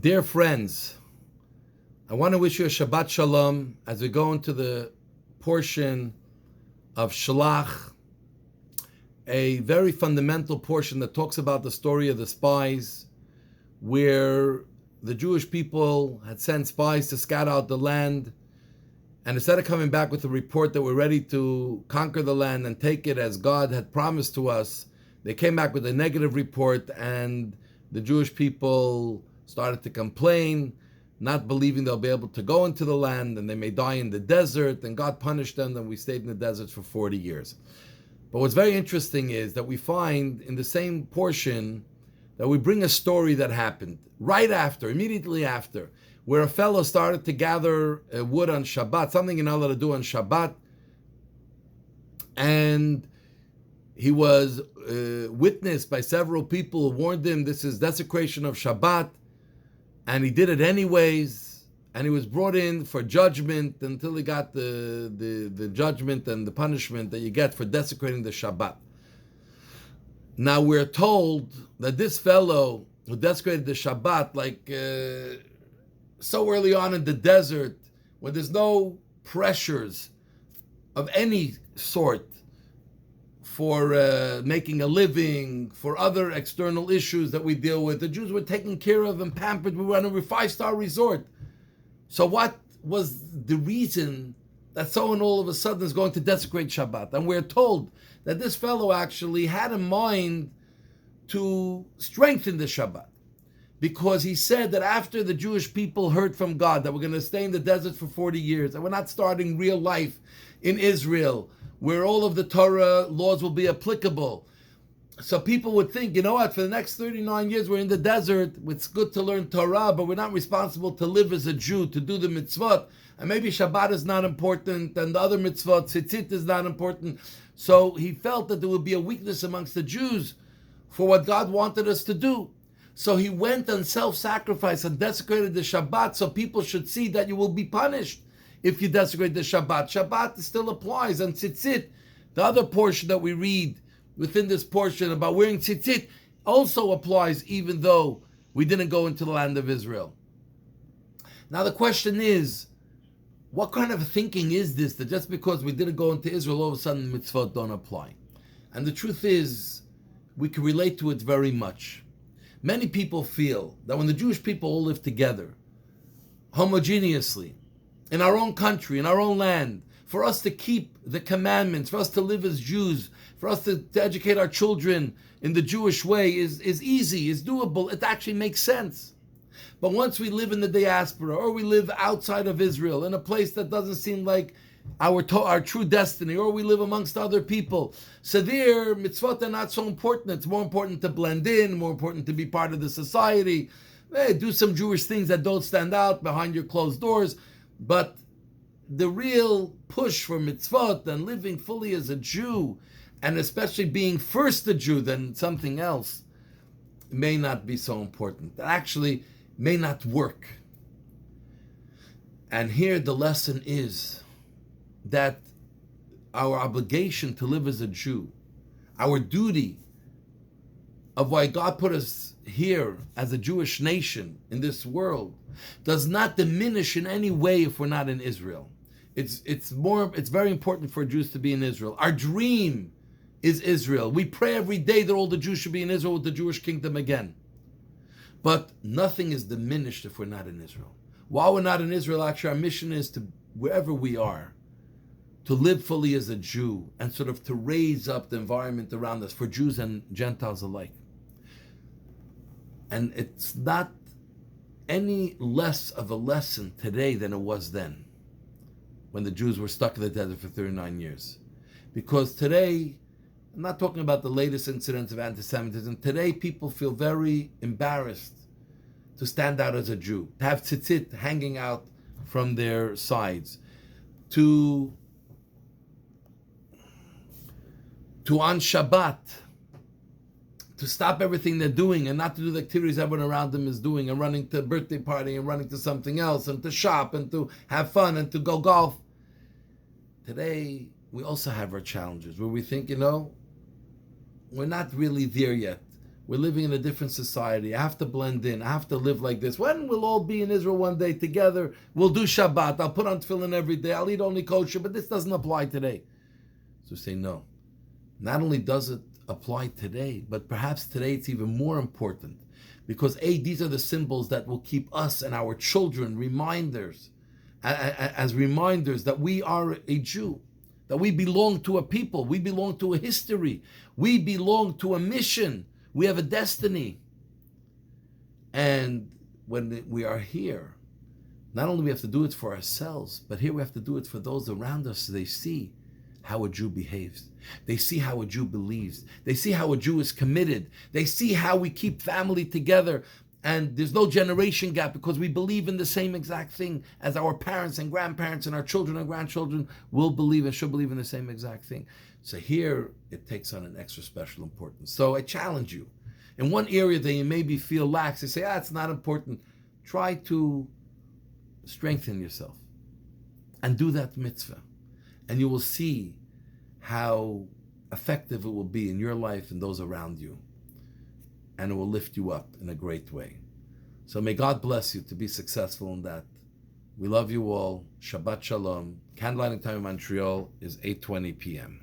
Dear friends, I want to wish you a Shabbat Shalom as we go into the portion of Shalach, a very fundamental portion that talks about the story of the spies, where the Jewish people had sent spies to scout out the land, and instead of coming back with a report that we're ready to conquer the land and take it as God had promised to us, they came back with a negative report, and the Jewish people started to complain, not believing they'll be able to go into the land, and they may die in the desert, and God punished them, and we stayed in the desert for 40 years. But what's very interesting is that we find in the same portion that we bring a story that happened right after, immediately after, where a fellow started to gather wood on Shabbat, something you're not allowed to do on Shabbat, and he was witnessed by several people who warned him this is desecration of Shabbat, and he did it anyways, and he was brought in for judgment until he got the judgment and the punishment that you get for desecrating the Shabbat. Now we're told that this fellow who desecrated the Shabbat, so early on in the desert, when there's no pressures of any sort for making a living, for other external issues that we deal with, the Jews were taken care of and pampered. We were on a 5-star resort. So what was the reason that someone all of a sudden is going to desecrate Shabbat? And we're told that this fellow actually had in mind to strengthen the Shabbat, because he said that after the Jewish people heard from God that we're going to stay in the desert for 40 years and we're not starting real life in Israel where all of the Torah laws will be applicable, so people would think, you know what, for the next 39 years we're in the desert, it's good to learn Torah, but we're not responsible to live as a Jew, to do the mitzvot, and maybe Shabbat is not important, and the other mitzvot, tzitzit, is not important. So he felt that there would be a weakness amongst the Jews for what God wanted us to do. So he went and self-sacrificed and desecrated the Shabbat, so people should see that you will be punished if you desecrate the Shabbat. Shabbat still applies, and tzitzit, the other portion that we read within this portion about wearing tzitzit, also applies even though we didn't go into the land of Israel. Now the question is, what kind of thinking is this, that just because we didn't go into Israel, all of a sudden mitzvot don't apply? And the truth is, we can relate to it very much. Many people feel that when the Jewish people all live together, homogeneously, in our own country, in our own land, for us to keep the commandments, for us to live as Jews, for us to educate our children in the Jewish way is easy, is doable, it actually makes sense. But once we live in the diaspora, or we live outside of Israel, in a place that doesn't seem like our true destiny, or we live amongst other people, so there, mitzvot are not so important. It's more important to blend in, more important to be part of the society, do some Jewish things that don't stand out behind your closed doors. But the real push for mitzvot and living fully as a Jew, and especially being first a Jew than something else, may not be so important. That actually may not work. And here the lesson is that our obligation to live as a Jew, our duty of why God put us here as a Jewish nation in this world, does not diminish in any way if we're not in Israel. It's very important for Jews to be in Israel. Our dream is Israel. We pray every day that all the Jews should be in Israel with the Jewish kingdom again. But nothing is diminished if we're not in Israel. While we're not in Israel, actually our mission is to, wherever we are, to live fully as a Jew and sort of to raise up the environment around us for Jews and Gentiles alike. And it's not any less of a lesson today than it was then, when the Jews were stuck in the desert for 39 years. Because today, I'm not talking about the latest incidents of anti-Semitism, today people feel very embarrassed to stand out as a Jew, to have tzitzit hanging out from their sides, to on Shabbat, to stop everything they're doing and not to do the activities everyone around them is doing, and running to a birthday party and running to something else, and to shop and to have fun and to go golf. Today, we also have our challenges where we think, we're not really there yet. We're living in a different society. I have to blend in. I have to live like this. When we'll all be in Israel one day together, we'll do Shabbat. I'll put on tefillin every day. I'll eat only kosher, but this doesn't apply today. So we say no. Not only does it apply today, but perhaps today it's even more important, because these are the symbols that will keep us and our children as reminders that we are a Jew, that we belong to a people, we belong to a history, we belong to a mission, we have a destiny. And when we are here, not only we have to do it for ourselves, but here we have to do it for those around us so they see how a Jew behaves. They see how a Jew believes. They see how a Jew is committed. They see how we keep family together. And there's no generation gap, because we believe in the same exact thing as our parents and grandparents, and our children and grandchildren will believe and should believe in the same exact thing. So here it takes on an extra special importance. So I challenge you. In one area that you maybe feel lax, you say, it's not important. Try to strengthen yourself and do that mitzvah. And you will see how effective it will be in your life and those around you. And it will lift you up in a great way. So may God bless you to be successful in that. We love you all. Shabbat Shalom. Candlelighting time in Montreal is 8:20 p.m.